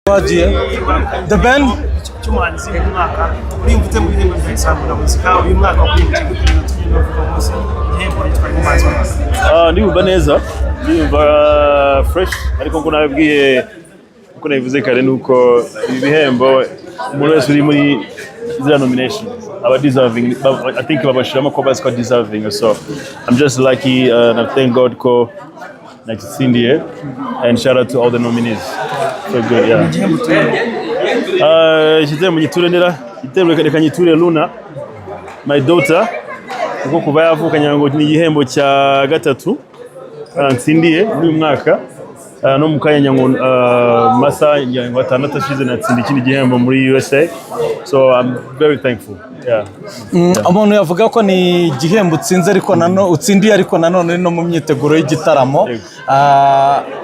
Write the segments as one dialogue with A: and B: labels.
A: The band
B: cy'umuhanzi w'umwaka uri mvute mu bihembo bya isango na muzika uyu mwaka kuri mu kigo cy'ino rwose igihembo cyitwa umuhanzi w'umwaka.
C: Ndumva neza, ndumva fresh, ariko ngo nabibwiye uko nabivuze kare nuko ibihembo umuntu wese uri muri zira nomination aba deserving. I think babashiramo ko bazi ko deserving, so I'm just lucky and I thank God ko nakitsindiye, and shout out to all the nominees. So good, yeah. Igihembo giturenera igitero reka nyiture Luna, my daughter, kuko kuva yavukanye ngo ni igihembo cya gatatu ntsindiye uyu mwaka, no mukanya ngo masa ngo atandatu ashize natsinda ikindi gihembo muri USA, so I'm very thankful. Yeah.
A: Umuntu yavuga ko ni igihembo utsinze ariko utsindiye ariko nanone no mu myiteguro y'igitaramo.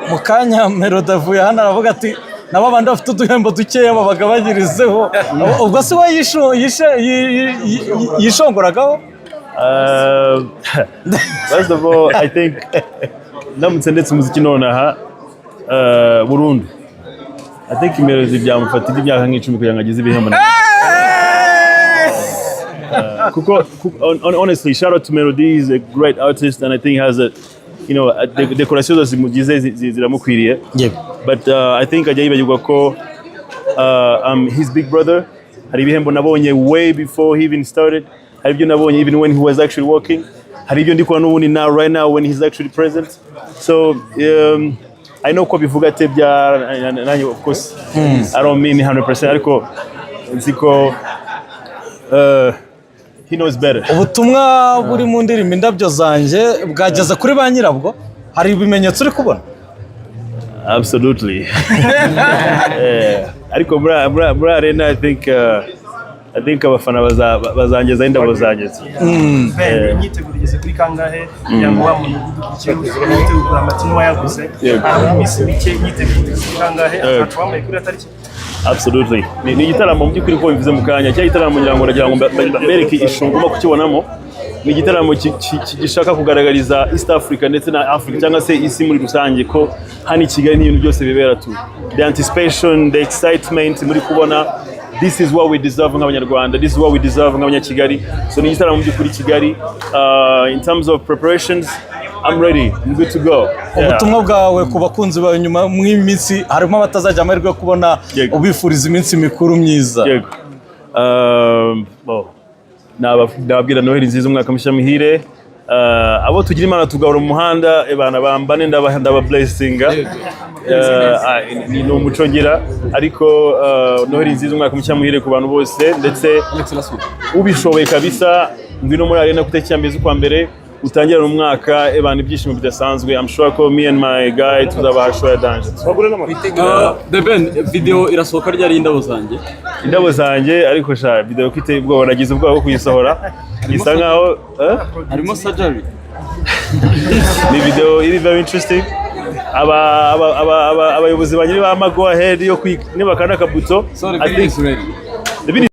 A: Mukanya Melody avuye hano aravuga ati nabo bandi bafite uduhembo dukeya babagabanyirizeho, ubwo se yishongoragaho.
C: First of all, I think namutse ndetse umuziki nonaha burundu, I think Melody byamufatira imyaka nk'icumi kugira ngo ageze ibihembo. Honestly, shout out to Melody. He's a great artist, and I think has a, you know, decoration that zimugize ziramukwiriye. But I think ajayiba yuko ko I'm his big brother. Hari ibihembo nabonye way before he even started. Hari ibyo nabonye even when he was actually working. Hari ibyo ndiko n'ubundi now right now when he's actually present. So I know ko bivuga tebya nanyo, of course. I don't mean 100%, ariko nziko he knows better.
A: Ubutumwa buri mu ndirimbo Indabyo Zanjye bwageze kuri ba nyirabwo, hari ibimenyetso uri kubona?
C: Absolutely. Ariko muri arena I think abafana bazangeza Indabyo Zanjye.
B: Imyiteguro igeze kuri kangahe yango wa muntu udukiye imyiteguro amatino yaguze imisi mike imyiteguro igeze kangahe atwamaye kuri atariki?
C: Absolutely. Ni igitaramo mu by'ukuri ko bivuze mu kanya, cya gitaramo ngira ngo ndagira ngo mbereke ishunguma kukibonamo. Ni igitaramo gishaka kugaragariza East Africa ndetse na Africa cyangwa se isi muri rusange ko hani Kigali n'ibintu byose bibera tu. The anticipation, the excitement muri kubona, this is what we deserve nk'Abanyarwanda, this is what we deserve nk'Abanyakigali. So ni igitaramo mu by'ukuri Kigali. In terms of preparations, I'm ready. I'm good to go.
A: Ubutumwa bwawe ku bakunzi bawe nyuma mu iminsi harimo abatazajya amahirwe yo kubona ubifuriza iminsi mikuru myiza?
C: Yego. Nababwira Noheli nziza, umwaka mushya muhire. Abo tugira Imana tugahora mu muhanda ebana bambane ndaba blessinga. Ni umuco ngira, ariko Noheli nziza, umwaka mushya muhire ku bantu bose, ndetse ubishoboye kabisa ngwino muri arena kutecyambeza kwa mbere utangira umwaka ebana ibyishimo bidasanzwe. I'm sure ko me and my guy tuzaba show ya dance.
D: THEBE video irasohoka ryari Indabyo Zanjye?
C: Indabyo Zanjye ariko sha video kite ubwo nagize ubwo bwo kuyisohora isa nkaho
D: harimo surgery.
C: Ni video iri very interesting. Abayobozi banyiri ba go ahead yo nibakana kabuto.
D: I think